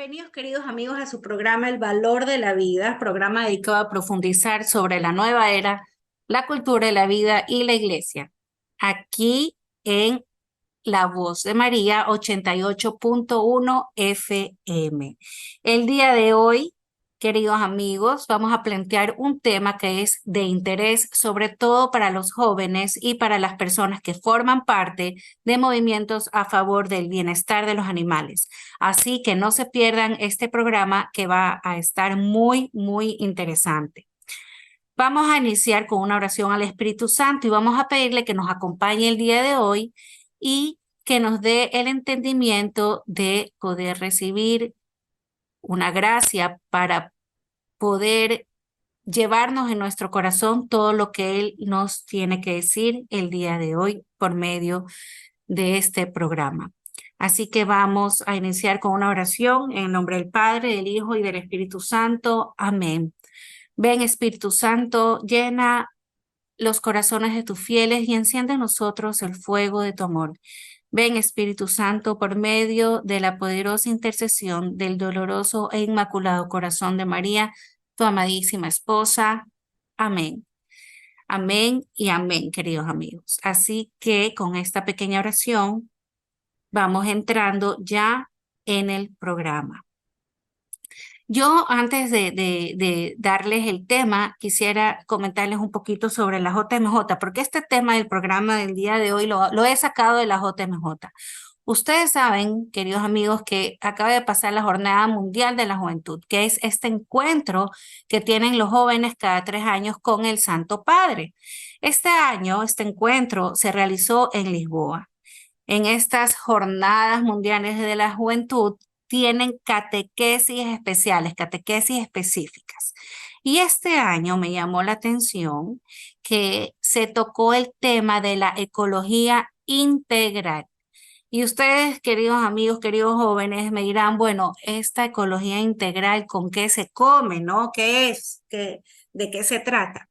Bienvenidos, queridos amigos, a su programa El Valor de la Vida, programa dedicado a profundizar sobre la nueva era, la cultura de la vida y la iglesia. Aquí en La Voz de María 88.1 FM. El día de hoy, queridos amigos, vamos a plantear un tema que es de interés sobre todo para los jóvenes y para las personas que forman parte de movimientos a favor del bienestar de los animales. Así que no se pierdan este programa que va a estar muy interesante. Vamos a iniciar con una oración al Espíritu Santo y vamos a pedirle que nos acompañe el día de hoy y que nos dé el entendimiento de poder recibir una gracia para poder llevarnos en nuestro corazón todo lo que Él nos tiene que decir el día de hoy por medio de este programa. Así que vamos a iniciar con una oración en el nombre del Padre, del Hijo y del Espíritu Santo. Amén. Ven, Espíritu Santo, llena los corazones de tus fieles y enciende en nosotros el fuego de tu amor. Ven, Espíritu Santo, por medio de la poderosa intercesión del doloroso e inmaculado corazón de María, tu amadísima esposa. Amén. Amén y amén, queridos amigos. Así que con esta pequeña oración vamos entrando ya en el programa. Yo antes de darles el tema, quisiera comentarles un poquito sobre la JMJ, porque este tema del programa del día de hoy lo he sacado de la JMJ. Ustedes saben, queridos amigos, que acaba de pasar la Jornada Mundial de la Juventud, que es este encuentro que tienen los jóvenes cada 3 años con el Santo Padre. Este año, este encuentro se realizó en Lisboa. En estas jornadas mundiales de la juventud tienen catequesis especiales, catequesis específicas. Y este año me llamó la atención que se tocó el tema de la ecología integral. Y ustedes, queridos amigos, queridos jóvenes, me dirán, bueno, esta ecología integral, ¿con qué se come, no? ¿Qué es? ¿De qué se trata?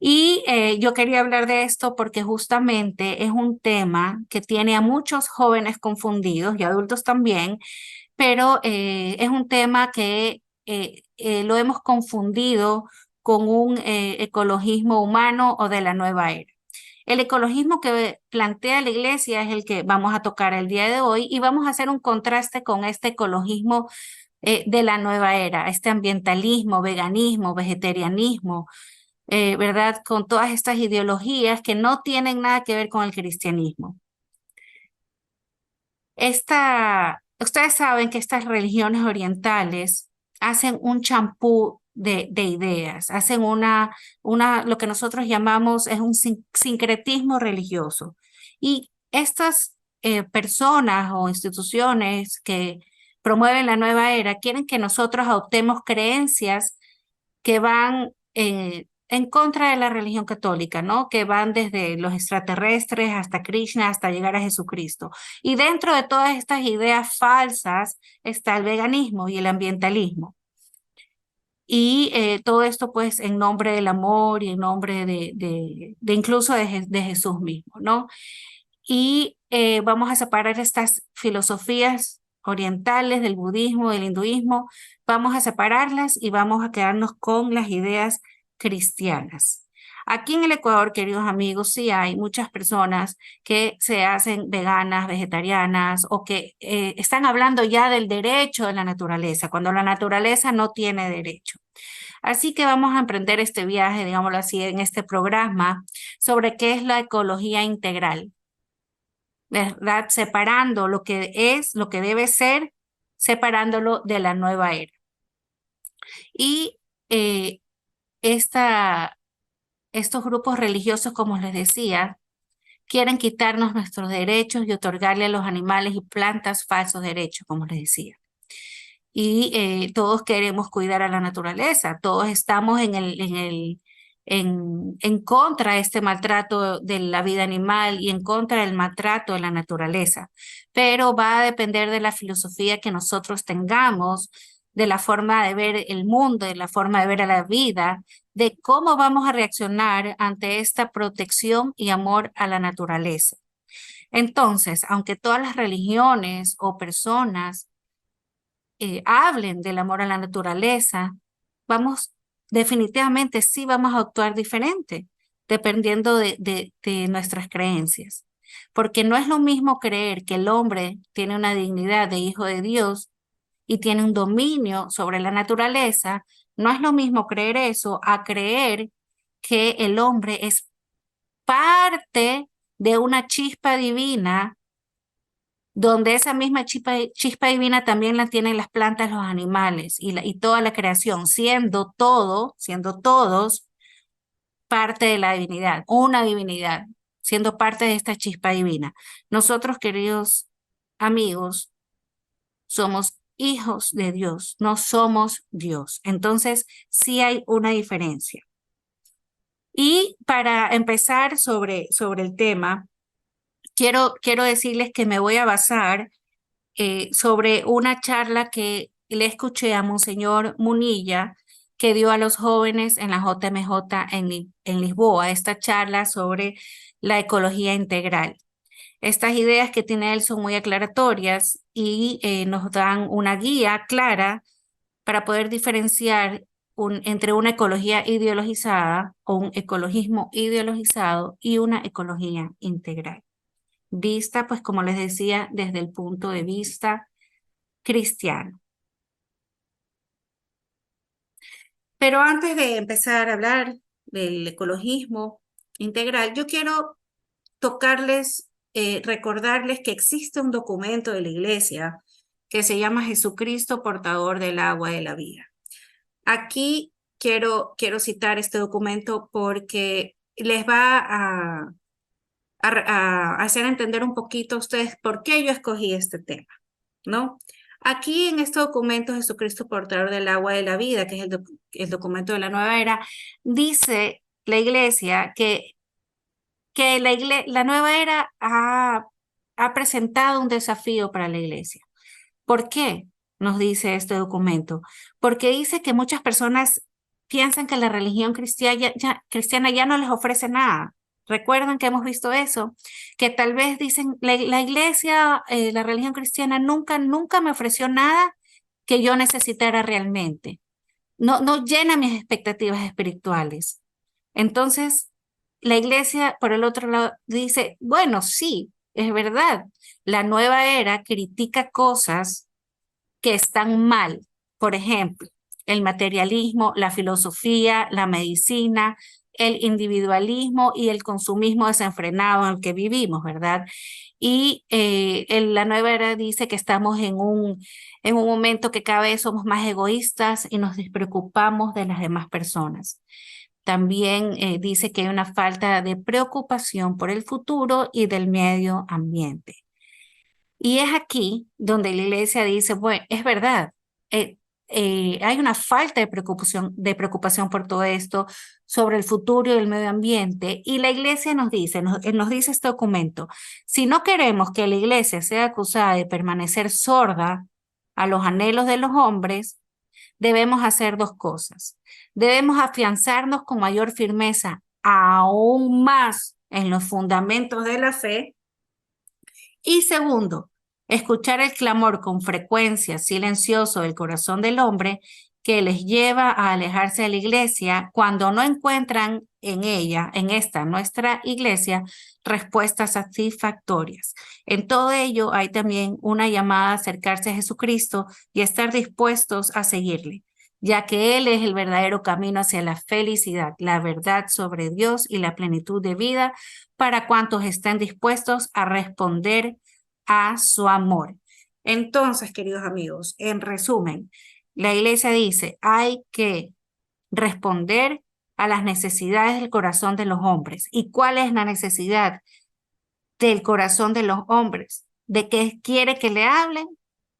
Y yo quería hablar de esto porque justamente es un tema que tiene a muchos jóvenes confundidos y adultos también, pero es un tema que lo hemos confundido con un ecologismo humano o de la nueva era. El ecologismo que plantea la iglesia es el que vamos a tocar el día de hoy y vamos a hacer un contraste con este ecologismo de la nueva era, este ambientalismo, veganismo, vegetarianismo, ¿verdad? Con todas estas ideologías que no tienen nada que ver con el cristianismo. Ustedes saben que estas religiones orientales hacen un champú de ideas, hacen lo que nosotros llamamos es un sincretismo religioso. Y estas personas o instituciones que promueven la nueva era quieren que nosotros adoptemos creencias que van en contra de la religión católica, ¿no? Que van desde los extraterrestres hasta Krishna, hasta llegar a Jesucristo. Y dentro de todas estas ideas falsas está el veganismo y el ambientalismo. Y todo esto pues en nombre del amor y en nombre de incluso de Jesús mismo, ¿no? Y vamos a separar estas filosofías orientales del budismo, del hinduismo, vamos a separarlas y vamos a quedarnos con las ideas cristianas. Aquí en el Ecuador, queridos amigos, sí hay muchas personas que se hacen veganas, vegetarianas o que están hablando ya del derecho de la naturaleza, cuando la naturaleza no tiene derecho. Así que vamos a emprender este viaje, digámoslo así, en este programa sobre qué es la ecología integral. ¿Verdad? Separando lo que es, lo que debe ser, separándolo de la nueva era. Y eh, estos grupos religiosos, como les decía, quieren quitarnos nuestros derechos y otorgarle a los animales y plantas falsos derechos, como les decía. Y todos queremos cuidar a la naturaleza, todos estamos en contra de este maltrato de la vida animal y en contra del maltrato de la naturaleza, pero va a depender de la filosofía que nosotros tengamos, de la forma de ver el mundo, de la forma de ver a la vida, de cómo vamos a reaccionar ante esta protección y amor a la naturaleza. Entonces, aunque todas las religiones o personas hablen del amor a la naturaleza, definitivamente sí vamos a actuar diferente, dependiendo de nuestras creencias. Porque no es lo mismo creer que el hombre tiene una dignidad de hijo de Dios y tiene un dominio sobre la naturaleza, no es lo mismo creer eso a creer que el hombre es parte de una chispa divina, donde esa misma chispa divina también la tienen las plantas, los animales y toda la creación, siendo todos parte de la divinidad, una divinidad, siendo parte de esta chispa divina. Nosotros, queridos amigos, somos hijos de Dios, no somos Dios. Entonces, sí hay una diferencia. Y para empezar sobre el tema, quiero decirles que me voy a basar sobre una charla que le escuché a Monseñor Munilla, que dio a los jóvenes en la JMJ en Lisboa, esta charla sobre la ecología integral. Estas ideas que tiene él son muy aclaratorias y nos dan una guía clara para poder diferenciar entre una ecología ideologizada o un ecologismo ideologizado y una ecología integral. Vista, pues como les decía, desde el punto de vista cristiano. Pero antes de empezar a hablar del ecologismo integral, yo quiero recordarles que existe un documento de la Iglesia que se llama Jesucristo, portador del agua de la vida. Aquí quiero citar este documento porque les va a hacer entender un poquito a ustedes por qué yo escogí este tema, ¿no? Aquí en este documento, Jesucristo, portador del agua de la vida, que es el documento de la nueva era, dice la Iglesia que la nueva era ha presentado un desafío para la Iglesia. ¿Por qué? Nos dice este documento. Porque dice que muchas personas piensan que la religión cristiana ya no les ofrece nada. Recuerdan que hemos visto eso, que tal vez dicen, la iglesia, la religión cristiana nunca me ofreció nada que yo necesitara realmente. No llena mis expectativas espirituales. Entonces, la iglesia, por el otro lado, dice, bueno, sí, es verdad, la nueva era critica cosas que están mal. Por ejemplo, el materialismo, la filosofía, la medicina, el individualismo y el consumismo desenfrenado en el que vivimos, ¿verdad? Y la nueva era dice que estamos en un momento que cada vez somos más egoístas y nos despreocupamos de las demás personas. También dice que hay una falta de preocupación por el futuro y del medio ambiente. Y es aquí donde la iglesia dice, bueno, es verdad, hay una falta de preocupación por todo esto, sobre el futuro y el medio ambiente. Y la iglesia nos dice este documento, si no queremos que la iglesia sea acusada de permanecer sorda a los anhelos de los hombres, debemos hacer dos cosas. Debemos afianzarnos con mayor firmeza aún más en los fundamentos de la fe. Y segundo, escuchar el clamor con frecuencia silencioso del corazón del hombre que les lleva a alejarse de la iglesia cuando no encuentran en ella, en esta nuestra iglesia, respuestas satisfactorias. En todo ello hay también una llamada a acercarse a Jesucristo y estar dispuestos a seguirle, ya que Él es el verdadero camino hacia la felicidad, la verdad sobre Dios y la plenitud de vida para cuantos estén dispuestos a responder a su amor. Entonces, queridos amigos, en resumen, la iglesia dice, hay que responder a las necesidades del corazón de los hombres. ¿Y cuál es la necesidad del corazón de los hombres? ¿De qué quiere que le hablen?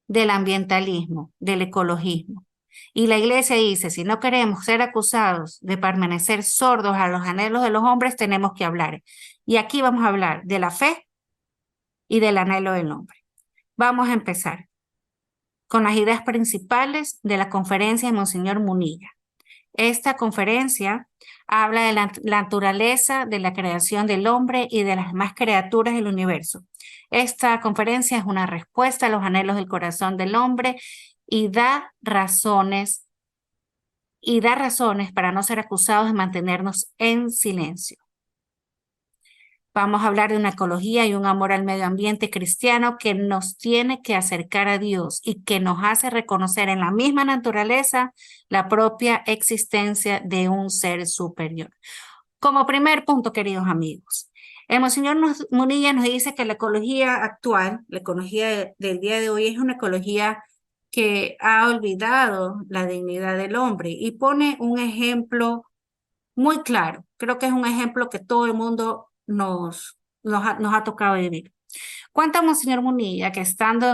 Del ambientalismo, del ecologismo. Y la iglesia dice, si no queremos ser acusados de permanecer sordos a los anhelos de los hombres, tenemos que hablar. Y aquí vamos a hablar de la fe y del anhelo del hombre. Vamos a empezar con las ideas principales de la conferencia de Monseñor Munilla. Esta conferencia habla de la naturaleza de la creación del hombre y de las demás criaturas del universo. Esta conferencia es una respuesta a los anhelos del corazón del hombre y da razones para no ser acusados de mantenernos en silencio. Vamos a hablar de una ecología y un amor al medio ambiente cristiano que nos tiene que acercar a Dios y que nos hace reconocer en la misma naturaleza la propia existencia de un ser superior. Como primer punto, queridos amigos, el Monseñor Munilla nos dice que la ecología actual, la ecología del día de hoy, es una ecología que ha olvidado la dignidad del hombre y pone un ejemplo muy claro. Creo que es un ejemplo que todo el mundo nos ha tocado vivir. Cuenta Monseñor Munilla que estando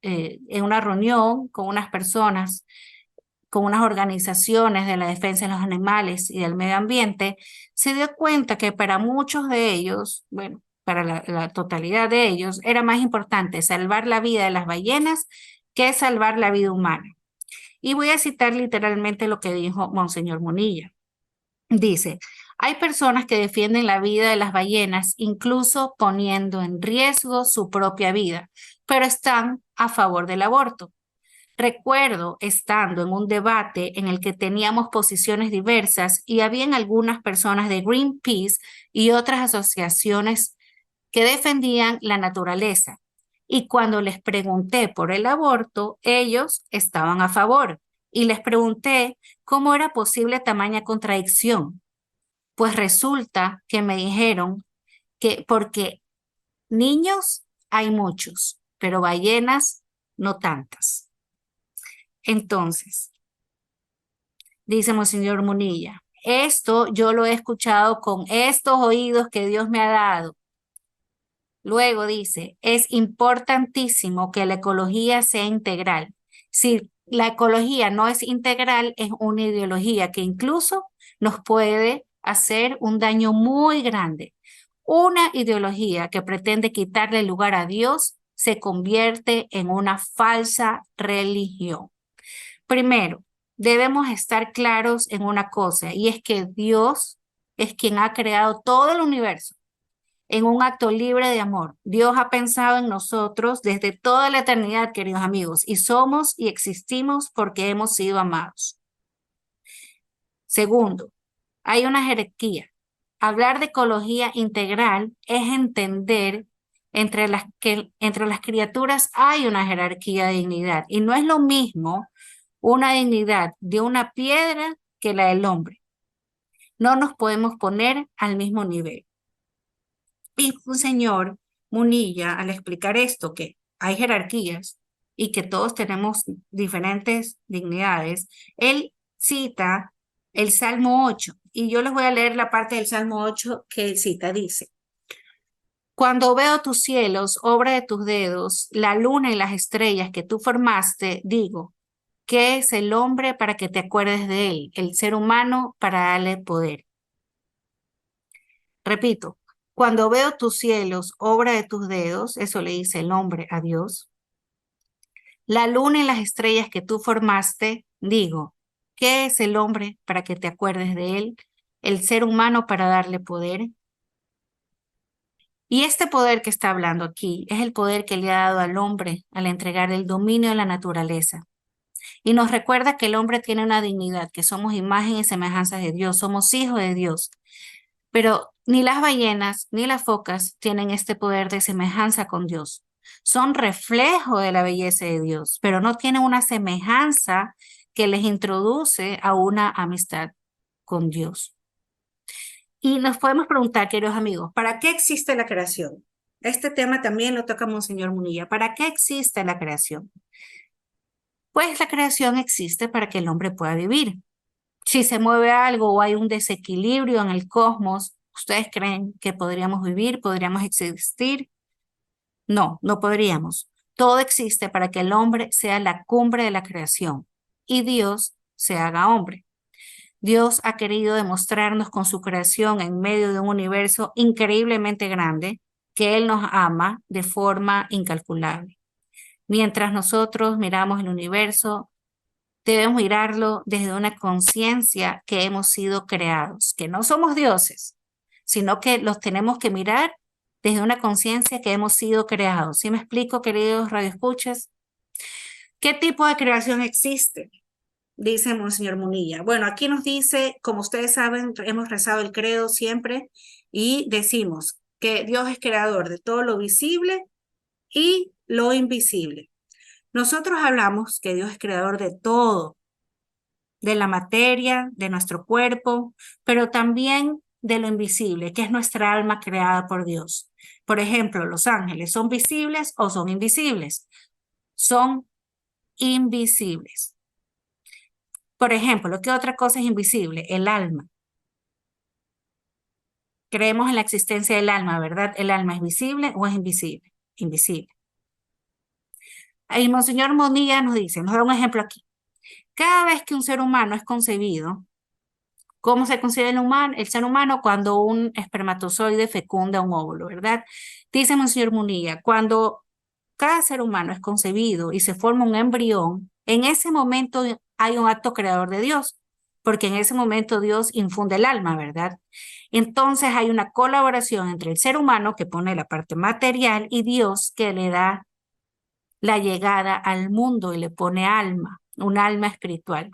en una reunión con unas personas, con unas organizaciones de la defensa de los animales y del medio ambiente, se dio cuenta que para muchos de ellos, bueno, para la totalidad de ellos, era más importante salvar la vida de las ballenas que salvar la vida humana. Y voy a citar literalmente lo que dijo Monseñor Munilla. Dice, hay personas que defienden la vida de las ballenas, incluso poniendo en riesgo su propia vida, pero están a favor del aborto. Recuerdo estando en un debate en el que teníamos posiciones diversas y habían algunas personas de Greenpeace y otras asociaciones que defendían la naturaleza. Y cuando les pregunté por el aborto, ellos estaban a favor. Y les pregunté cómo era posible tamaña contradicción. Pues resulta que me dijeron que porque niños hay muchos, pero ballenas no tantas. Entonces, dice Monseñor Munilla, esto yo lo he escuchado con estos oídos que Dios me ha dado. Luego dice, es importantísimo que la ecología sea integral. Si la ecología no es integral, es una ideología que incluso nos puede hacer un daño muy grande. Una ideología que pretende quitarle lugar a Dios se convierte en una falsa religión. Primero, debemos estar claros en una cosa, y es que Dios es quien ha creado todo el universo en un acto libre de amor. Dios ha pensado en nosotros desde toda la eternidad, queridos amigos, y somos y existimos porque hemos sido amados. Segundo, hay una jerarquía. Hablar de ecología integral es entender que entre las criaturas hay una jerarquía de dignidad y no es lo mismo una dignidad de una piedra que la del hombre. No nos podemos poner al mismo nivel. Y un señor Munilla, al explicar esto, que hay jerarquías y que todos tenemos diferentes dignidades, él cita el Salmo 8. Y yo les voy a leer la parte del Salmo 8 que él cita. Dice, cuando veo tus cielos, obra de tus dedos, la luna y las estrellas que tú formaste, digo, ¿qué es el hombre para que te acuerdes de él? El ser humano para darle poder. Repito, cuando veo tus cielos, obra de tus dedos, eso le dice el hombre a Dios, la luna y las estrellas que tú formaste, digo, ¿qué es el hombre para que te acuerdes de él? El ser humano para darle poder. Y este poder que está hablando aquí es el poder que le ha dado al hombre al entregar el dominio de la naturaleza. Y nos recuerda que el hombre tiene una dignidad, que somos imagen y semejanza de Dios, somos hijos de Dios. Pero ni las ballenas ni las focas tienen este poder de semejanza con Dios. Son reflejo de la belleza de Dios, pero no tienen una semejanza que les introduce a una amistad con Dios. Y nos podemos preguntar, queridos amigos, ¿para qué existe la creación? Este tema también lo toca Monseñor Munilla. ¿Para qué existe la creación? Pues la creación existe para que el hombre pueda vivir. Si se mueve algo o hay un desequilibrio en el cosmos, ¿ustedes creen que podríamos vivir, podríamos existir? No, no podríamos. Todo existe para que el hombre sea la cumbre de la creación y Dios se haga hombre. Dios ha querido demostrarnos con su creación en medio de un universo increíblemente grande que Él nos ama de forma incalculable. Mientras nosotros miramos el universo, debemos mirarlo desde una conciencia que hemos sido creados, que no somos dioses, sino que los tenemos que mirar desde una conciencia que hemos sido creados. ¿Sí me explico, queridos radioescuchas? ¿Qué tipo de creación existe? Dice Monseñor Munilla. Bueno, aquí nos dice, como ustedes saben, hemos rezado el credo siempre y decimos que Dios es creador de todo lo visible y lo invisible. Nosotros hablamos que Dios es creador de todo, de la materia, de nuestro cuerpo, pero también de lo invisible, que es nuestra alma creada por Dios. Por ejemplo, los ángeles, ¿son visibles o son invisibles? Son invisibles. Por ejemplo, ¿qué otra cosa es invisible? El alma. Creemos en la existencia del alma, ¿verdad? ¿El alma es visible o es invisible? Invisible. Y Monseñor Monilla nos dice, nos da un ejemplo aquí. Cada vez que un ser humano es concebido, ¿cómo se concibe el ser humano? Cuando un espermatozoide fecunda un óvulo, ¿verdad? Dice Monseñor Munilla, cuando cada ser humano es concebido y se forma un embrión, en ese momento hay un acto creador de Dios, porque en ese momento Dios infunde el alma, ¿verdad? Entonces hay una colaboración entre el ser humano que pone la parte material y Dios que le da la llegada al mundo y le pone alma, un alma espiritual.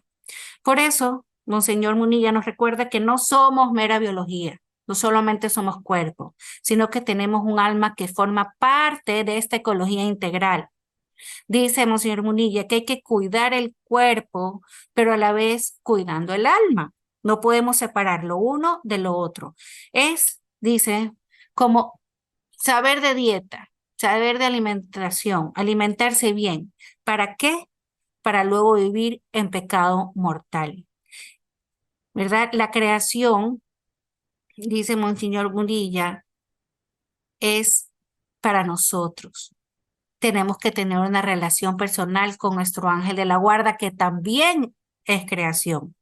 Por eso, Monseñor Munilla nos recuerda que no somos mera biología, no solamente somos cuerpo, sino que tenemos un alma que forma parte de esta ecología integral. Dice Monseñor Munilla que hay que cuidar el cuerpo, pero a la vez cuidando el alma. No podemos separar lo uno de lo otro. Es, dice, como saber de dieta, saber de alimentación, alimentarse bien. ¿Para qué? Para luego vivir en pecado mortal. ¿Verdad? La creación, dice Monseñor Munilla, es para nosotros. Tenemos que tener una relación personal con nuestro ángel de la guarda, que también es creación.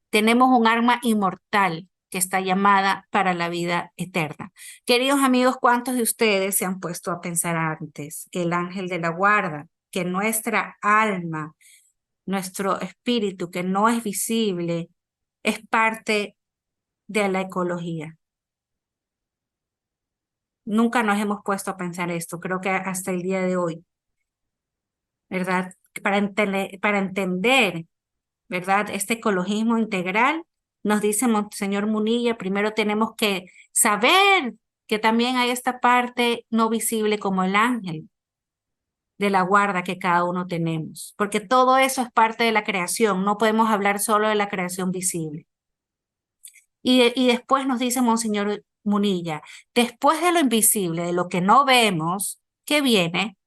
Tenemos un arma inmortal que está llamada para la vida eterna. Queridos amigos, ¿cuántos de ustedes se han puesto a pensar antes que el ángel de la guarda, que nuestra alma, nuestro espíritu, que no es visible, es parte de la ecología? Nunca nos hemos puesto a pensar esto, creo que hasta el día de hoy, ¿verdad? Para entender, ¿verdad? Este ecologismo integral, nos dice Monseñor Munilla, primero tenemos que saber que también hay esta parte no visible como el ángel de la guarda que cada uno tenemos, porque todo eso es parte de la creación, no podemos hablar solo de la creación visible. Y después nos dice Monseñor Munilla, después de lo invisible, de lo que no vemos, ¿qué viene?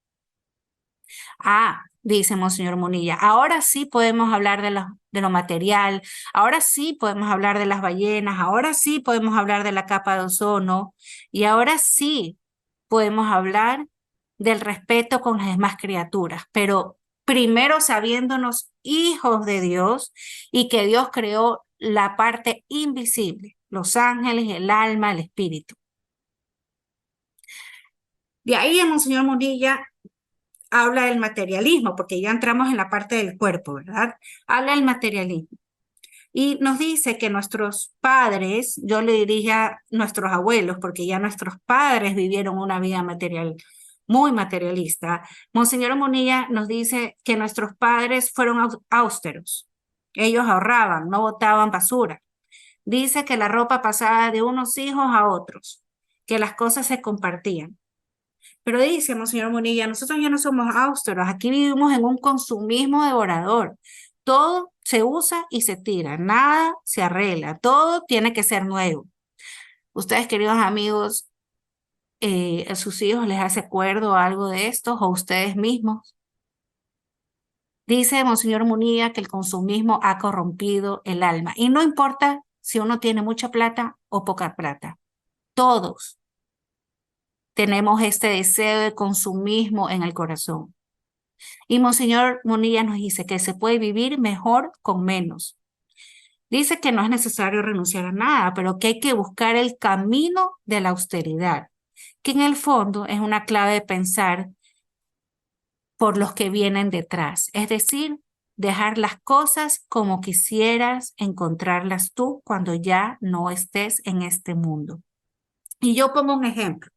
Dice Monseñor Munilla, ahora sí podemos hablar de lo material, ahora sí podemos hablar de las ballenas, ahora sí podemos hablar de la capa de ozono y ahora sí podemos hablar del respeto con las demás criaturas, pero primero sabiéndonos hijos de Dios y que Dios creó la parte invisible, los ángeles, el alma, el espíritu. De ahí Monseñor Munilla habla del materialismo, porque ya entramos en la parte del cuerpo, ¿verdad? Habla del materialismo. Y nos dice que nuestros padres, yo le diría nuestros abuelos, porque ya nuestros padres vivieron una vida material, muy materialista. Monseñor Munilla nos dice que nuestros padres fueron austeros. Ellos ahorraban, no botaban basura. Dice que la ropa pasaba de unos hijos a otros, que las cosas se compartían. Pero dice, Monseñor Munilla, nosotros ya no somos austeros, aquí vivimos en un consumismo devorador. Todo se usa y se tira, nada se arregla, todo tiene que ser nuevo. Ustedes, queridos amigos, ¿a sus hijos les hace acuerdo algo de esto o ustedes mismos? Dice Monseñor Munilla que el consumismo ha corrompido el alma y no importa si uno tiene mucha plata o poca plata, todos tenemos este deseo de consumismo en el corazón. Y Monseñor Munilla nos dice que se puede vivir mejor con menos. Dice que no es necesario renunciar a nada, pero que hay que buscar el camino de la austeridad, que en el fondo es una clave de pensar por los que vienen detrás. Es decir, dejar las cosas como quisieras encontrarlas tú cuando ya no estés en este mundo. Y yo pongo un ejemplo,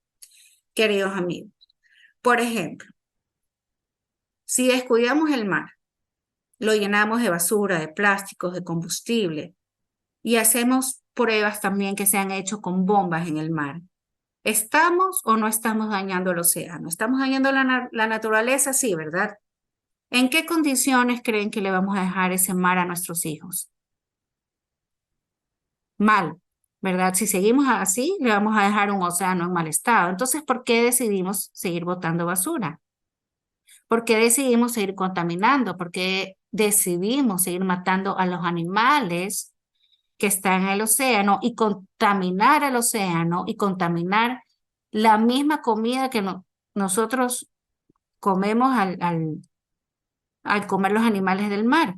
queridos amigos. Por ejemplo, Si descuidamos el mar, lo llenamos de basura, de plásticos, de combustible y hacemos pruebas también que se han hecho con bombas en el mar. ¿Estamos o no estamos dañando el océano? ¿Estamos dañando la naturaleza? Sí, ¿verdad? ¿En qué condiciones creen que le vamos a dejar ese mar a nuestros hijos? Mal, ¿verdad? Si seguimos así, le vamos a dejar un océano en mal estado. Entonces, ¿por qué decidimos seguir botando basura? ¿Por qué decidimos seguir contaminando? ¿Por qué decidimos seguir matando a los animales que están en el océano y contaminar el océano y contaminar la misma comida que nosotros comemos al comer los animales del mar?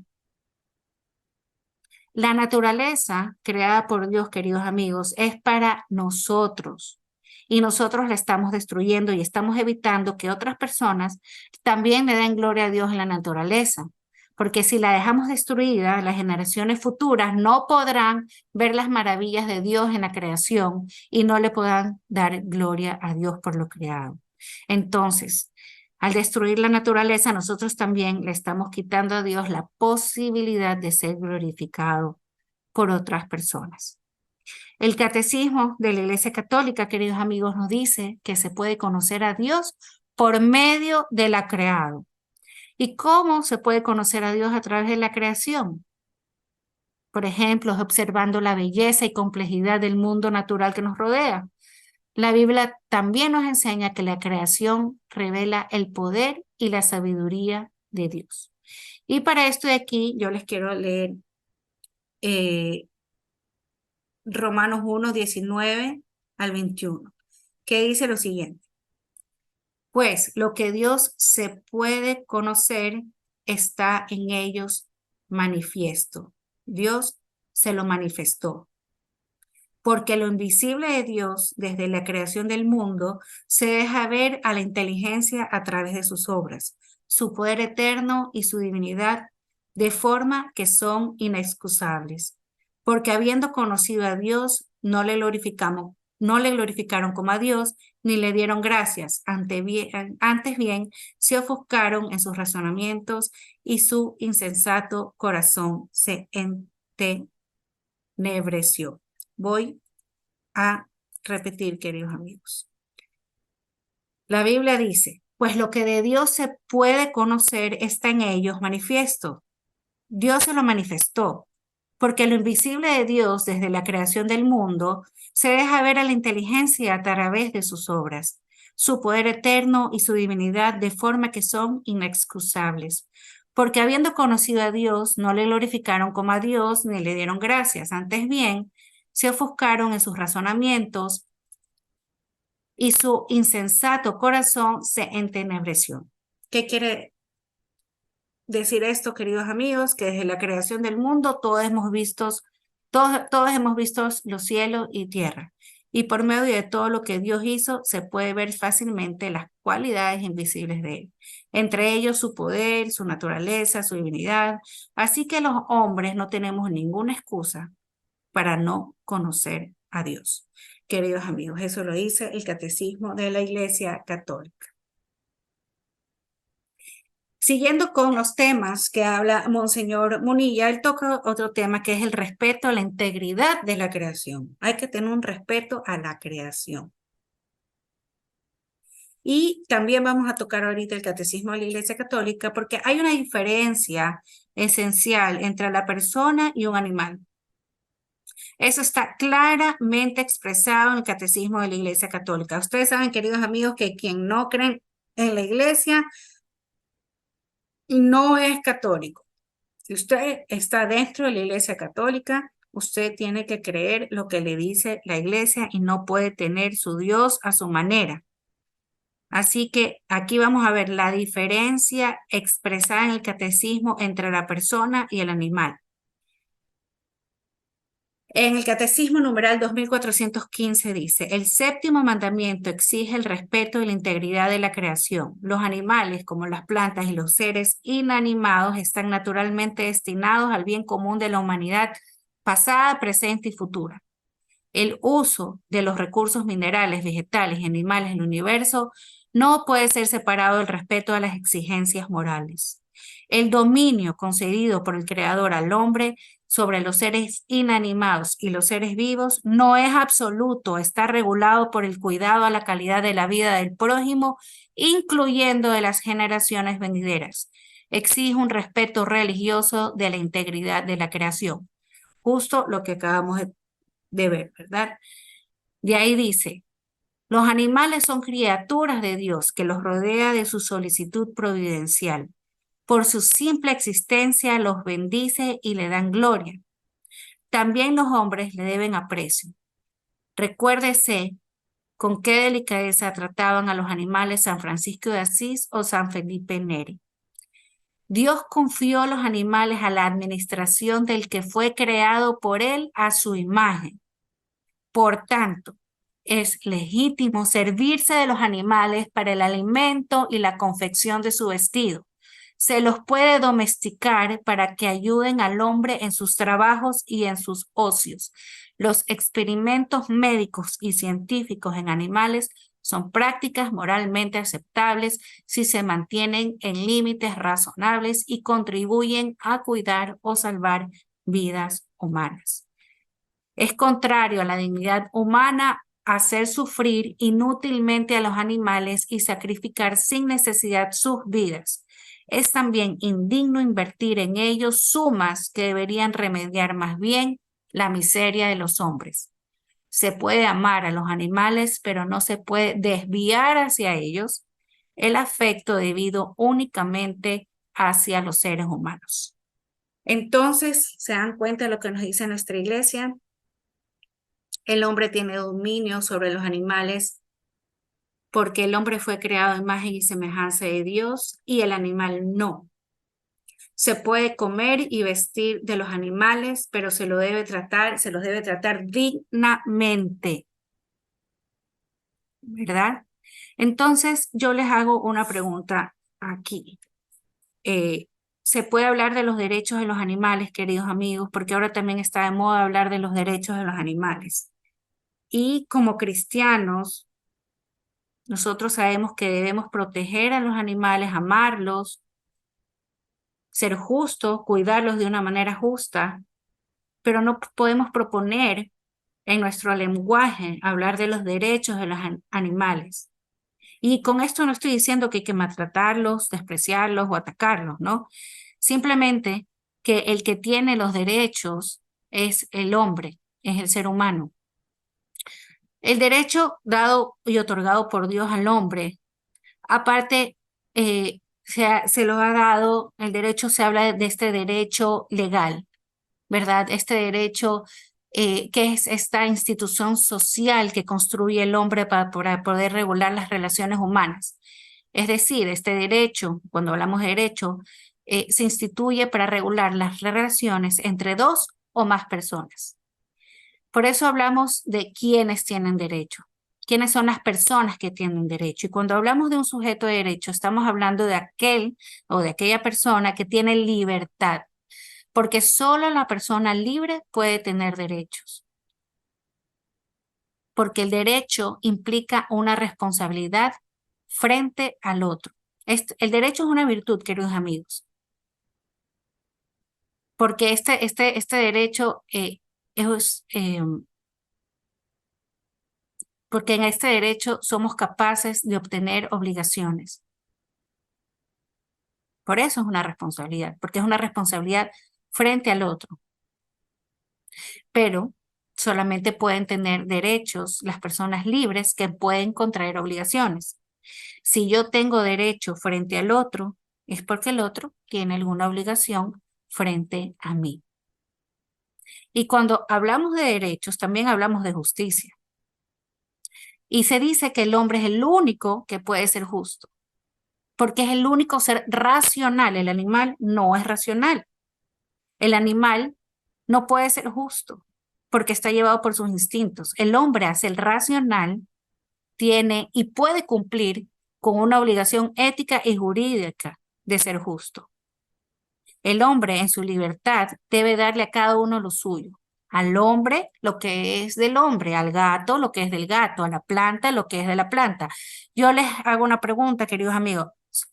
La naturaleza creada por Dios, queridos amigos, es para nosotros y nosotros la estamos destruyendo y estamos evitando que otras personas también le den gloria a Dios en la naturaleza. Porque si la dejamos destruida, las generaciones futuras no podrán ver las maravillas de Dios en la creación y no le podrán dar gloria a Dios por lo creado. Entonces, al destruir la naturaleza, nosotros también le estamos quitando a Dios la posibilidad de ser glorificado por otras personas. El catecismo de la Iglesia Católica, queridos amigos, nos dice que se puede conocer a Dios por medio de la creado. ¿Y cómo se puede conocer a Dios a través de la creación? Por ejemplo, observando la belleza y complejidad del mundo natural que nos rodea. La Biblia también nos enseña que la creación revela el poder y la sabiduría de Dios. Y para esto de aquí yo les quiero leer Romanos 1, 19 al 21, que dice lo siguiente. Pues lo que Dios se puede conocer está en ellos manifiesto. Dios se lo manifestó. Porque lo invisible de Dios desde la creación del mundo se deja ver a la inteligencia a través de sus obras, su poder eterno y su divinidad, de forma que son inexcusables. Porque habiendo conocido a Dios, no le glorificaron como a Dios, ni le dieron gracias. Antes bien, se ofuscaron en sus razonamientos y su insensato corazón se entenebreció. Voy a repetir, queridos amigos. La Biblia dice, pues lo que de Dios se puede conocer está en ellos manifiesto. Dios se lo manifestó, porque lo invisible de Dios desde la creación del mundo se deja ver a la inteligencia a través de sus obras, su poder eterno y su divinidad de forma que son inexcusables. Porque habiendo conocido a Dios, no le glorificaron como a Dios ni le dieron gracias. Antes bien, se ofuscaron en sus razonamientos y su insensato corazón se entenebreció. ¿Qué quiere decir esto, queridos amigos? Que desde la creación del mundo todos hemos visto los cielos y tierra. Y por medio de todo lo que Dios hizo, se puede ver fácilmente las cualidades invisibles de Él. Entre ellos su poder, su naturaleza, su divinidad. Así que los hombres no tenemos ninguna excusa para no conocer a Dios. Queridos amigos, eso lo dice el Catecismo de la Iglesia Católica. Siguiendo con los temas que habla Monseñor Munilla, él toca otro tema que es el respeto a la integridad de la creación. Hay que tener un respeto a la creación. Y también vamos a tocar ahorita el Catecismo de la Iglesia Católica porque hay una diferencia esencial entre la persona y un animal. Eso está claramente expresado en el Catecismo de la Iglesia Católica. Ustedes saben, queridos amigos, que quien no cree en la Iglesia no es católico. Si usted está dentro de la Iglesia Católica, usted tiene que creer lo que le dice la Iglesia y no puede tener su Dios a su manera. Así que aquí vamos a ver la diferencia expresada en el Catecismo entre la persona y el animal. En el Catecismo numeral 2415 dice, el séptimo mandamiento exige el respeto y la integridad de la creación. Los animales, como las plantas y los seres inanimados, están naturalmente destinados al bien común de la humanidad pasada, presente y futura. El uso de los recursos minerales, vegetales y animales en el universo no puede ser separado del respeto a las exigencias morales. El dominio concedido por el Creador al hombre sobre los seres inanimados y los seres vivos no es absoluto, está regulado por el cuidado a la calidad de la vida del prójimo, incluyendo de las generaciones venideras. Exige un respeto religioso de la integridad de la creación. Justo lo que acabamos de ver, ¿verdad? De ahí dice, los animales son criaturas de Dios que los rodea de su solicitud providencial. Por su simple existencia los bendice y le dan gloria. También los hombres le deben aprecio. Recuérdese con qué delicadeza trataban a los animales San Francisco de Asís o San Felipe Neri. Dios confió los animales a la administración del que fue creado por él a su imagen. Por tanto, es legítimo servirse de los animales para el alimento y la confección de su vestido. Se los puede domesticar para que ayuden al hombre en sus trabajos y en sus ocios. Los experimentos médicos y científicos en animales son prácticas moralmente aceptables si se mantienen en límites razonables y contribuyen a cuidar o salvar vidas humanas. Es contrario a la dignidad humana hacer sufrir inútilmente a los animales y sacrificar sin necesidad sus vidas. Es también indigno invertir en ellos sumas que deberían remediar más bien la miseria de los hombres. Se puede amar a los animales, pero no se puede desviar hacia ellos el afecto debido únicamente hacia los seres humanos. Entonces, ¿se dan cuenta de lo que nos dice nuestra iglesia? El hombre tiene dominio sobre los animales porque el hombre fue creado a imagen y semejanza de Dios y el animal no. Se puede comer y vestir de los animales, pero se los debe tratar dignamente, ¿verdad? Entonces, yo les hago una pregunta aquí. Se puede hablar de los derechos de los animales, queridos amigos, porque ahora también está de moda hablar de los derechos de los animales. Y como cristianos, nosotros sabemos que debemos proteger a los animales, amarlos, ser justos, cuidarlos de una manera justa, pero no podemos proponer en nuestro lenguaje hablar de los derechos de los animales. Y con esto no estoy diciendo que hay que maltratarlos, despreciarlos o atacarlos, ¿no? Simplemente que el que tiene los derechos es el hombre, es el ser humano. El derecho dado y otorgado por Dios al hombre, aparte, se lo ha dado, el derecho, se habla de este derecho legal, ¿verdad? Este derecho que es esta institución social que construye el hombre para poder regular las relaciones humanas. Es decir, este derecho, cuando hablamos de derecho, se instituye para regular las relaciones entre dos o más personas. Por eso hablamos de quiénes tienen derecho, quiénes son las personas que tienen derecho. Y cuando hablamos de un sujeto de derecho, estamos hablando de aquel o de aquella persona que tiene libertad, porque solo la persona libre puede tener derechos, porque el derecho implica una responsabilidad frente al otro. El derecho es una virtud, queridos amigos, porque este derecho porque en este derecho somos capaces de obtener obligaciones. Por eso es una responsabilidad, porque es una responsabilidad frente al otro. Pero solamente pueden tener derechos las personas libres que pueden contraer obligaciones. Si yo tengo derecho frente al otro, es porque el otro tiene alguna obligación frente a mí. Y cuando hablamos de derechos, también hablamos de justicia. Y se dice que el hombre es el único que puede ser justo, porque es el único ser racional. El animal no es racional. El animal no puede ser justo porque está llevado por sus instintos. El hombre hace el racional, tiene y puede cumplir con una obligación ética y jurídica de ser justo. El hombre en su libertad debe darle a cada uno lo suyo. al hombre lo que es del hombre, al gato lo que es del gato, a la planta lo que es de la planta. Yo les hago una pregunta, queridos amigos.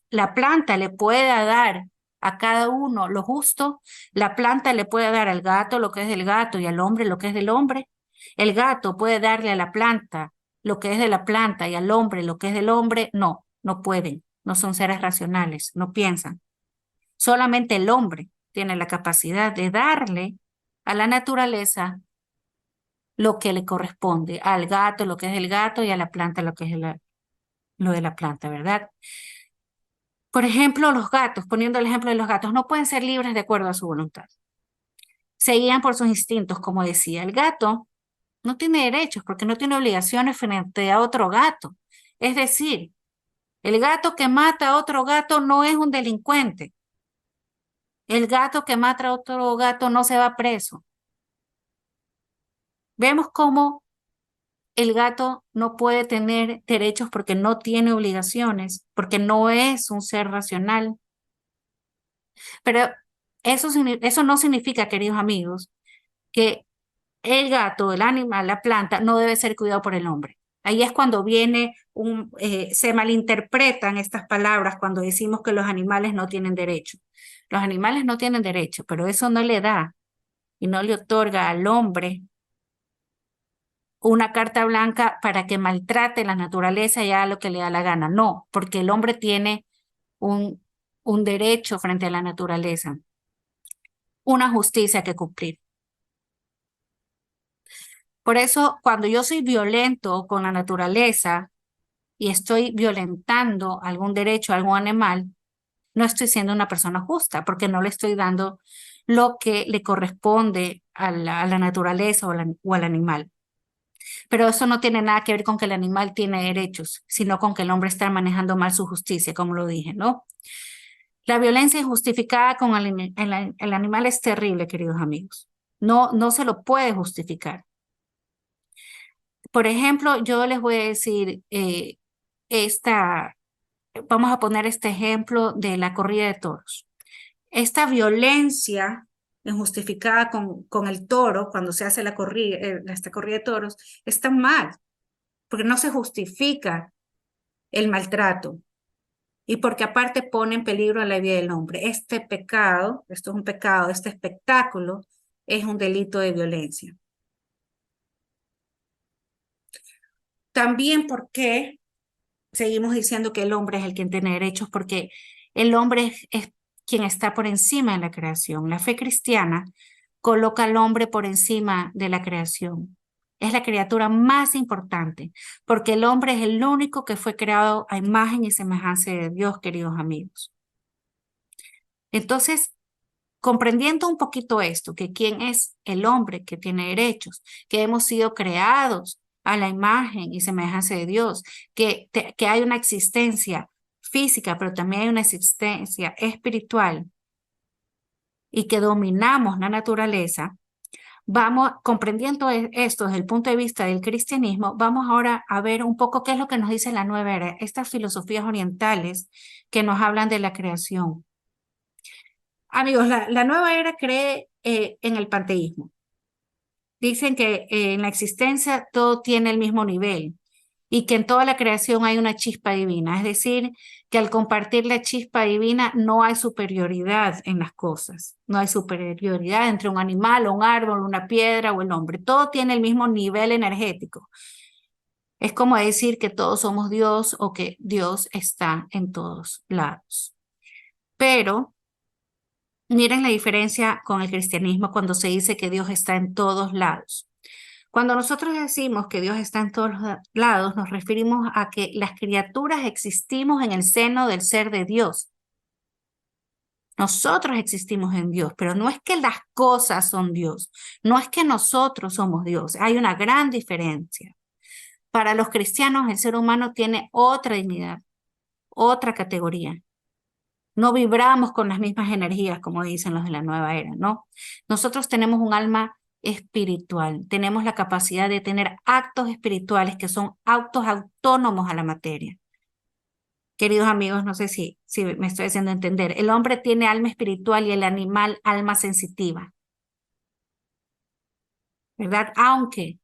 ¿La planta le puede dar a cada uno lo justo? ¿La planta le puede dar al gato lo que es del gato y al hombre lo que es del hombre? ¿El gato puede darle a la planta lo que es de la planta y al hombre lo que es del hombre? No, no pueden. No son seres racionales, no piensan. Solamente el hombre tiene la capacidad de darle a la naturaleza lo que le corresponde, al gato lo que es el gato y a la planta lo que es lo de la planta, ¿verdad? Por ejemplo, los gatos, poniendo el ejemplo de los gatos, no pueden ser libres de acuerdo a su voluntad. Se guían por sus instintos, como decía. El gato no tiene derechos porque no tiene obligaciones frente a otro gato. Es decir, el gato que mata a otro gato no es un delincuente. El gato que mata a otro gato no se va preso. Vemos cómo el gato no puede tener derechos porque no tiene obligaciones, porque no es un ser racional. Pero eso no significa, queridos amigos, que el gato, el animal, la planta, no debe ser cuidado por el hombre. Ahí es cuando se malinterpretan estas palabras cuando decimos que los animales no tienen derecho. Los animales no tienen derecho, pero eso no le da y no le otorga al hombre una carta blanca para que maltrate la naturaleza y haga lo que le da la gana. No, porque el hombre tiene un, un derecho frente a la naturaleza, una justicia que cumplir. Por eso, cuando yo soy violento con la naturaleza y estoy violentando algún derecho a algún animal, no estoy siendo una persona justa porque no le estoy dando lo que le corresponde a la naturaleza o al animal. Pero eso no tiene nada que ver con que el animal tiene derechos, sino con que el hombre está manejando mal su justicia, como lo dije, ¿no? La violencia injustificada con el animal es terrible, queridos amigos. No, no se lo puede justificar. Por ejemplo, yo les voy a decir, esta, vamos a poner este ejemplo de la corrida de toros. Esta violencia injustificada con el toro, cuando se hace esta corrida de toros, está mal, porque no se justifica el maltrato y porque aparte pone en peligro a la vida del hombre. Este pecado, esto es un pecado, este espectáculo es un delito de violencia. También porque seguimos diciendo que el hombre es el quien tiene derechos, porque el hombre es quien está por encima de la creación. La fe cristiana coloca al hombre por encima de la creación. Es la criatura más importante, porque el hombre es el único que fue creado a imagen y semejanza de Dios, queridos amigos. Entonces, comprendiendo un poquito esto, que quién es el hombre que tiene derechos, que hemos sido creados a la imagen y semejanza de Dios, que hay una existencia física, pero también hay una existencia espiritual y que dominamos la naturaleza, vamos comprendiendo esto desde el punto de vista del cristianismo, vamos ahora a ver un poco qué es lo que nos dice la nueva era, estas filosofías orientales que nos hablan de la creación. Amigos, la nueva era cree en el panteísmo. Dicen que en la existencia todo tiene el mismo nivel y que en toda la creación hay una chispa divina. Es decir, que al compartir la chispa divina no hay superioridad en las cosas. No hay superioridad entre un animal, un árbol, una piedra o el hombre. Todo tiene el mismo nivel energético. Es como decir que todos somos Dios o que Dios está en todos lados. Pero miren la diferencia con el cristianismo cuando se dice que Dios está en todos lados. Cuando nosotros decimos que Dios está en todos lados, nos referimos a que las criaturas existimos en el seno del ser de Dios. Nosotros existimos en Dios, pero no es que las cosas son Dios, no es que nosotros somos Dios. Hay una gran diferencia. Para los cristianos, el ser humano tiene otra dignidad, otra categoría. No vibramos con las mismas energías, como dicen los de la nueva era, ¿no? Nosotros tenemos un alma espiritual, tenemos la capacidad de tener actos espirituales que son actos autónomos a la materia. Queridos amigos, no sé si me estoy haciendo entender. El hombre tiene alma espiritual y el animal alma sensitiva. ¿verdad? Aunque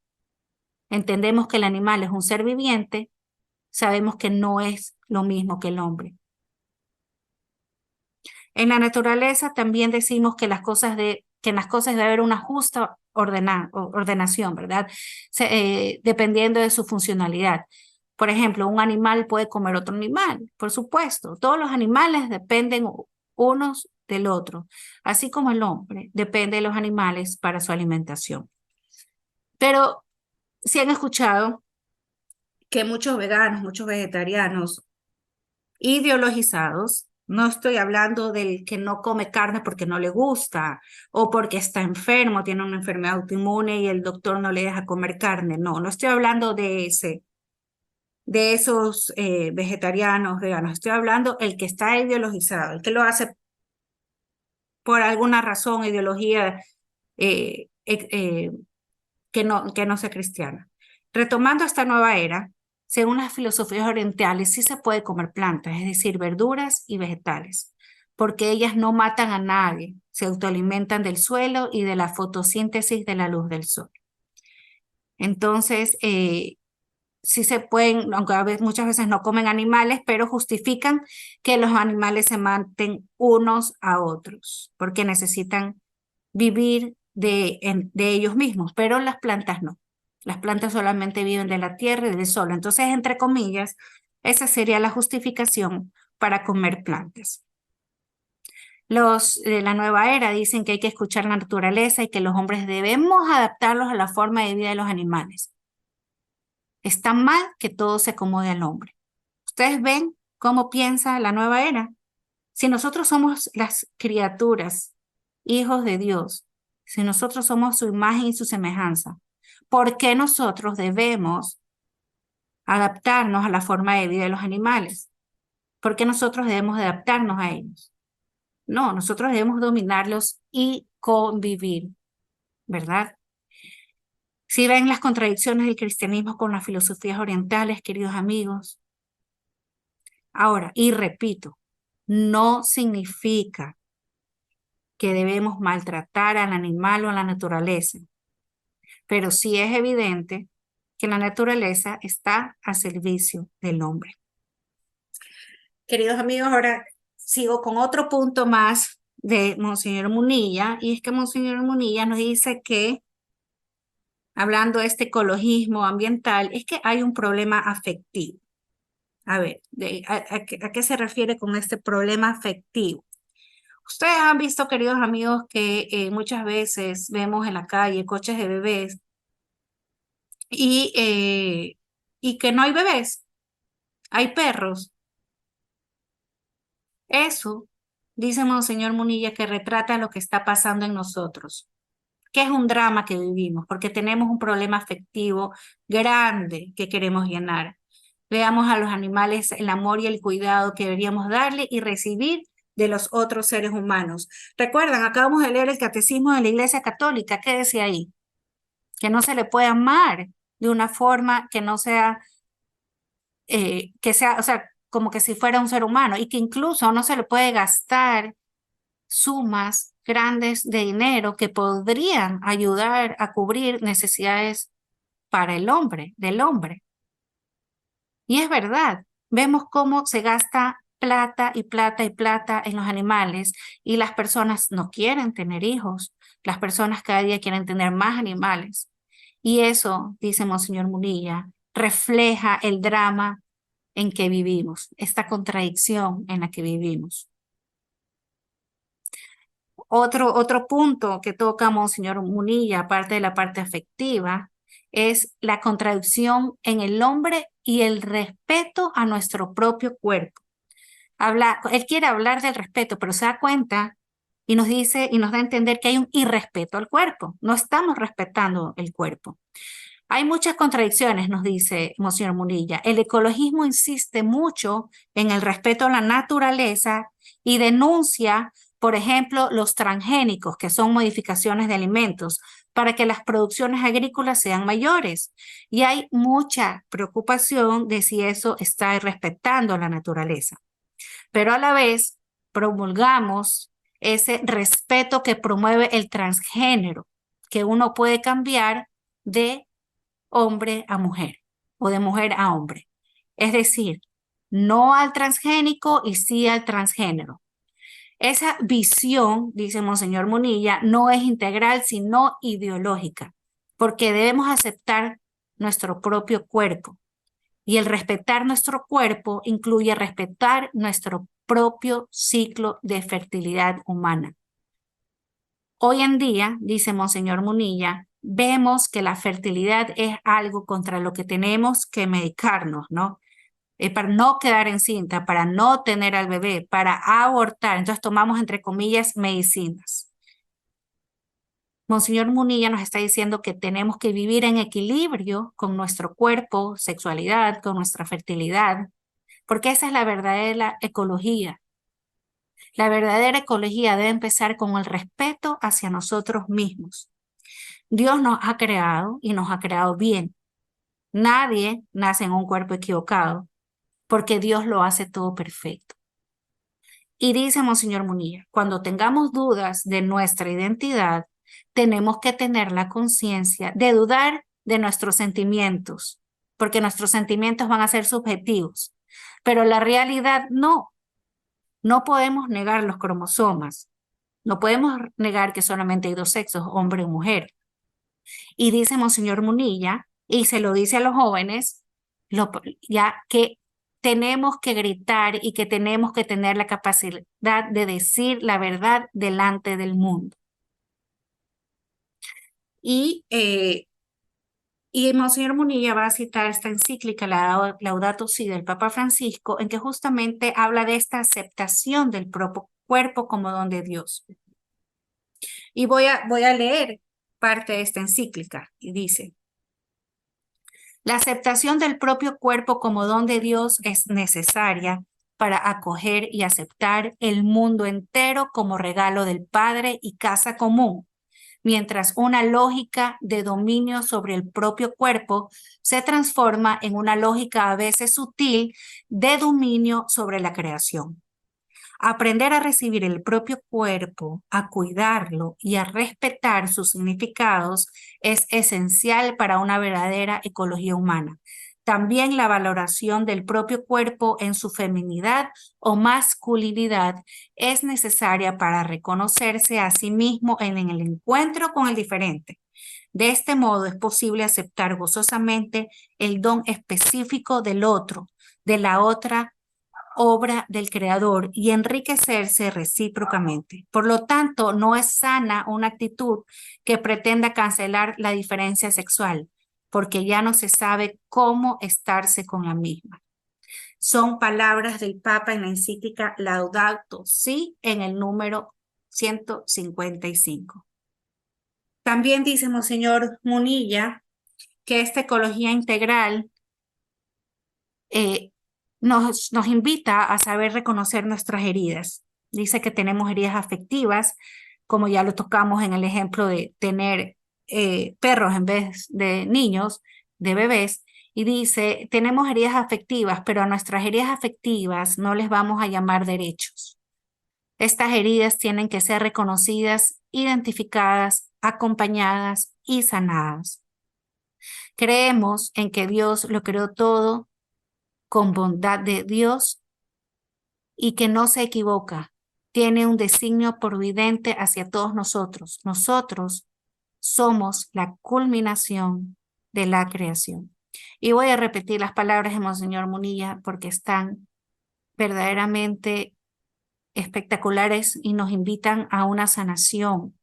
entendemos que el animal es un ser viviente, sabemos que no es lo mismo que el hombre. En la naturaleza también decimos que en las cosas debe haber una justa ordenación, ¿verdad? Dependiendo de su funcionalidad. Por ejemplo, un animal puede comer otro animal, por supuesto. Todos los animales dependen unos del otro, así como el hombre depende de los animales para su alimentación. Pero si han escuchado que muchos veganos, muchos vegetarianos ideologizados, no estoy hablando del que no come carne porque no le gusta o porque está enfermo, tiene una enfermedad autoinmune y el doctor no le deja comer carne. No, no estoy hablando de esos vegetarianos, veganos. Estoy hablando el que está ideologizado, el que lo hace por alguna razón, ideología eh, eh, eh, que no sea cristiana. Retomando esta nueva era, según las filosofías orientales, sí se puede comer plantas, es decir, verduras y vegetales, porque ellas no matan a nadie, se autoalimentan del suelo y de la fotosíntesis de la luz del sol. Entonces, sí se pueden, aunque muchas veces no comen animales, pero justifican que los animales se maten unos a otros, porque necesitan vivir de ellos mismos, pero las plantas no. Las plantas solamente viven de la tierra y del sol. Entonces, entre comillas, esa sería la justificación para comer plantas. Los de la nueva era dicen que hay que escuchar la naturaleza y que los hombres debemos adaptarlos a la forma de vida de los animales. Está mal que todo se acomode al hombre. ¿Ustedes ven cómo piensa la nueva era? Si nosotros somos las criaturas, hijos de Dios, si nosotros somos su imagen y su semejanza, ¿por qué nosotros debemos adaptarnos a la forma de vida de los animales? ¿Por qué nosotros debemos adaptarnos a ellos? No, nosotros debemos dominarlos y convivir, ¿verdad? Si ven las contradicciones del cristianismo con las filosofías orientales, queridos amigos. Ahora, y repito, no significa que debemos maltratar al animal o a la naturaleza, pero sí es evidente que la naturaleza está a servicio del hombre. Queridos amigos, ahora sigo con otro punto más de Monseñor Munilla, y es que Monseñor Munilla nos dice que, hablando de este ecologismo ambiental, es que hay un problema afectivo. A ver, ¿a qué se refiere con este problema afectivo? Ustedes han visto, queridos amigos, que muchas veces vemos en la calle coches de bebés y que no hay bebés, hay perros. Eso, dice Monseñor Munilla, que retrata lo que está pasando en nosotros, que es un drama que vivimos, porque tenemos un problema afectivo grande que queremos llenar. Veamos a los animales el amor y el cuidado que deberíamos darle y recibir de los otros seres humanos. Recuerdan, acabamos de leer el Catecismo de la Iglesia Católica. ¿Qué decía ahí? Que no se le puede amar de una forma que no sea, o sea, como que si fuera un ser humano, y que incluso no se le puede gastar sumas grandes de dinero que podrían ayudar a cubrir necesidades para el hombre, del hombre. Y es verdad, vemos cómo se gasta plata y plata y plata en los animales y las personas no quieren tener hijos, las personas cada día quieren tener más animales. Y eso, dice Monseñor Munilla, refleja el drama en que vivimos, esta contradicción en la que vivimos. Otro punto que toca Monseñor Munilla, aparte de la parte afectiva, es la contradicción en el hombre y el respeto a nuestro propio cuerpo. Él quiere hablar del respeto, pero se da cuenta y nos dice y nos da a entender que hay un irrespeto al cuerpo. No estamos respetando el cuerpo. Hay muchas contradicciones, nos dice Monseñor Munilla. El ecologismo insiste mucho en el respeto a la naturaleza y denuncia, por ejemplo, los transgénicos, que son modificaciones de alimentos, para que las producciones agrícolas sean mayores. Y hay mucha preocupación de si eso está respetando la naturaleza. Pero a la vez promulgamos ese respeto que promueve el transgénero, que uno puede cambiar de hombre a mujer o de mujer a hombre. Es decir, no al transgénico y sí al transgénero. Esa visión, dice Monseñor Munilla, no es integral, sino ideológica, porque debemos aceptar nuestro propio cuerpo. Y el respetar nuestro cuerpo incluye respetar nuestro propio ciclo de fertilidad humana. Hoy en día, dice Monseñor Munilla, vemos que la fertilidad es algo contra lo que tenemos que medicarnos, ¿no? Para no quedar encinta, para no tener al bebé, para abortar. Entonces tomamos, entre comillas, medicinas. Monseñor Munilla nos está diciendo que tenemos que vivir en equilibrio con nuestro cuerpo, sexualidad, con nuestra fertilidad, porque esa es la verdadera ecología. La verdadera ecología debe empezar con el respeto hacia nosotros mismos. Dios nos ha creado y nos ha creado bien. Nadie nace en un cuerpo equivocado porque Dios lo hace todo perfecto. Y dice Monseñor Munilla, cuando tengamos dudas de nuestra identidad, tenemos que tener la conciencia de dudar de nuestros sentimientos, porque nuestros sentimientos van a ser subjetivos, pero la realidad no. No podemos negar los cromosomas, no podemos negar que solamente hay dos sexos, hombre y mujer. Y dice Monseñor Munilla, y se lo dice a los jóvenes, ya que tenemos que gritar y que tenemos que tener la capacidad de decir la verdad delante del mundo. Y Monseñor Munilla va a citar esta encíclica, la Laudato Si, del Papa Francisco, en que justamente habla de esta aceptación del propio cuerpo como don de Dios. Y voy a leer parte de esta encíclica, y dice: la aceptación del propio cuerpo como don de Dios es necesaria para acoger y aceptar el mundo entero como regalo del Padre y casa común, mientras una lógica de dominio sobre el propio cuerpo se transforma en una lógica a veces sutil de dominio sobre la creación. Aprender a recibir el propio cuerpo, a cuidarlo y a respetar sus significados es esencial para una verdadera ecología humana. También la valoración del propio cuerpo en su feminidad o masculinidad es necesaria para reconocerse a sí mismo en el encuentro con el diferente. De este modo es posible aceptar gozosamente el don específico del otro, de la otra obra del Creador y enriquecerse recíprocamente. Por lo tanto, no es sana una actitud que pretenda cancelar la diferencia sexual, porque ya no se sabe cómo estarse con la misma. Son palabras del Papa en la encíclica Laudato Si, en el número 155. También dice Monseñor Munilla que esta ecología integral nos invita a saber reconocer nuestras heridas. Dice que tenemos heridas afectivas, como ya lo tocamos en el ejemplo de tener perros en vez de niños, de bebés, y dice, tenemos heridas afectivas, pero a nuestras heridas afectivas no les vamos a llamar derechos. Estas heridas tienen que ser reconocidas, identificadas, acompañadas y sanadas. Creemos en que Dios lo creó todo con bondad de Dios y que no se equivoca. Tiene un designio providente hacia todos nosotros. Nosotros somos la culminación de la creación. Y voy a repetir las palabras de Monseñor Munilla porque están verdaderamente espectaculares y nos invitan a una sanación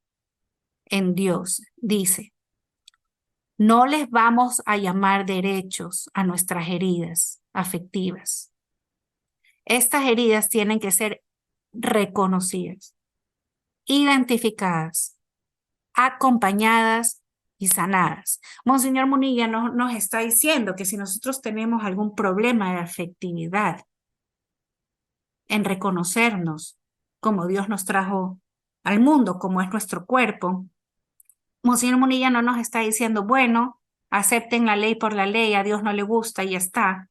en Dios. Dice: no les vamos a llamar derechos a nuestras heridas afectivas. Estas heridas tienen que ser reconocidas, identificadas, acompañadas y sanadas. Monseñor Munilla nos está diciendo que si nosotros tenemos algún problema de afectividad, en reconocernos como Dios nos trajo al mundo, como es nuestro cuerpo, Monseñor Munilla no nos está diciendo, bueno, acepten la ley por la ley, a Dios no le gusta y ya está.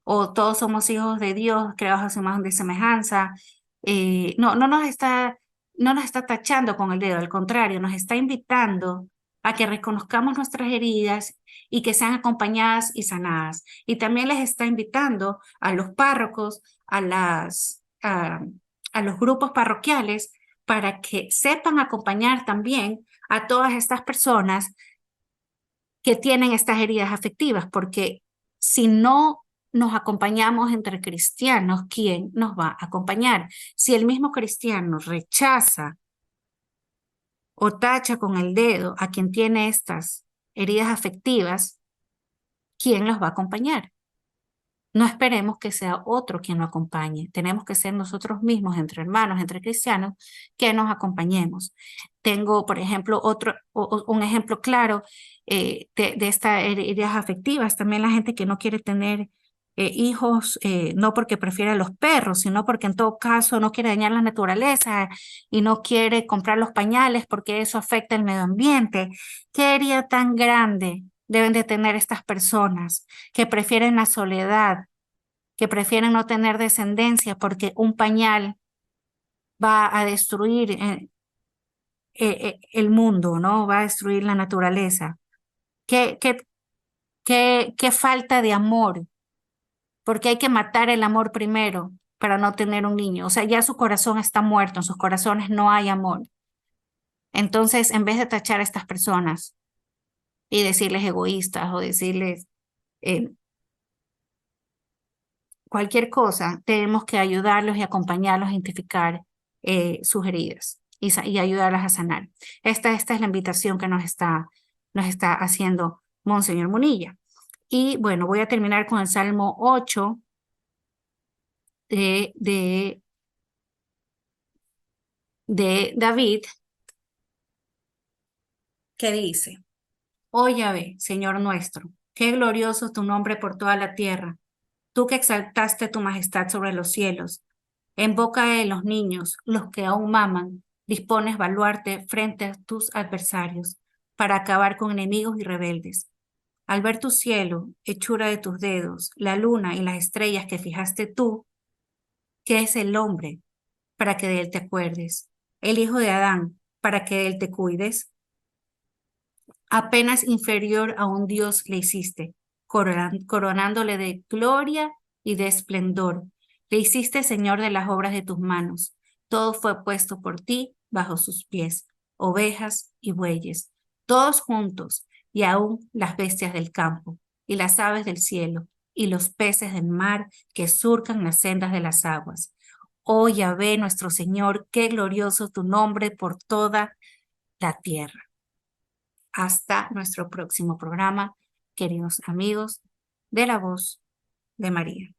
O todos somos hijos de Dios, creados a su imagen de semejanza. No nos está tachando con el dedo, al contrario, nos está invitando a que reconozcamos nuestras heridas y que sean acompañadas y sanadas. Y también les está invitando a los párrocos, a los grupos parroquiales, para que sepan acompañar también a todas estas personas que tienen estas heridas afectivas, porque si no nos acompañamos entre cristianos, ¿quién nos va a acompañar? Si el mismo cristiano rechaza o tacha con el dedo a quien tiene estas heridas afectivas, ¿quién los va a acompañar? No esperemos que sea otro quien lo acompañe. Tenemos que ser nosotros mismos, entre hermanos, entre cristianos, que nos acompañemos. Tengo, por ejemplo, un ejemplo claro de estas heridas afectivas. También la gente que no quiere tener hijos, no porque prefiere a los perros, sino porque en todo caso no quiere dañar la naturaleza y no quiere comprar los pañales porque eso afecta el medio ambiente. ¿Qué herida tan grande deben de tener estas personas que prefieren la soledad, que prefieren no tener descendencia porque un pañal va a destruir el mundo, ¿no? Va a destruir la naturaleza? ¿Qué, qué, qué falta de amor? Porque hay que matar el amor primero para no tener un niño. O sea, ya su corazón está muerto, en sus corazones no hay amor. Entonces, en vez de tachar a estas personas y decirles egoístas o decirles eh, cualquier cosa, tenemos que ayudarlos y acompañarlos a identificar sus heridas y ayudarlas a sanar. Esta es la invitación que nos está haciendo Monseñor Munilla. Y bueno, voy a terminar con el Salmo 8 de, de, de David, que dice: Oh Yahvé, Señor nuestro, qué glorioso es tu nombre por toda la tierra, tú que exaltaste tu majestad sobre los cielos. En boca de los niños, los que aún maman, dispones baluarte frente a tus adversarios para acabar con enemigos y rebeldes. Al ver tu cielo, hechura de tus dedos, la luna y las estrellas que fijaste tú, ¿qué es el hombre para que de él te acuerdes? El hijo de Adán para que de él te cuides. Apenas inferior a un Dios le hiciste, coronándole de gloria y de esplendor. Le hiciste Señor de las obras de tus manos. Todo fue puesto por ti bajo sus pies, ovejas y bueyes, todos juntos, y aún las bestias del campo, y las aves del cielo, y los peces del mar que surcan las sendas de las aguas. Oh Yahvé, nuestro Señor, qué glorioso tu nombre por toda la tierra. Hasta nuestro próximo programa, queridos amigos de la voz de María.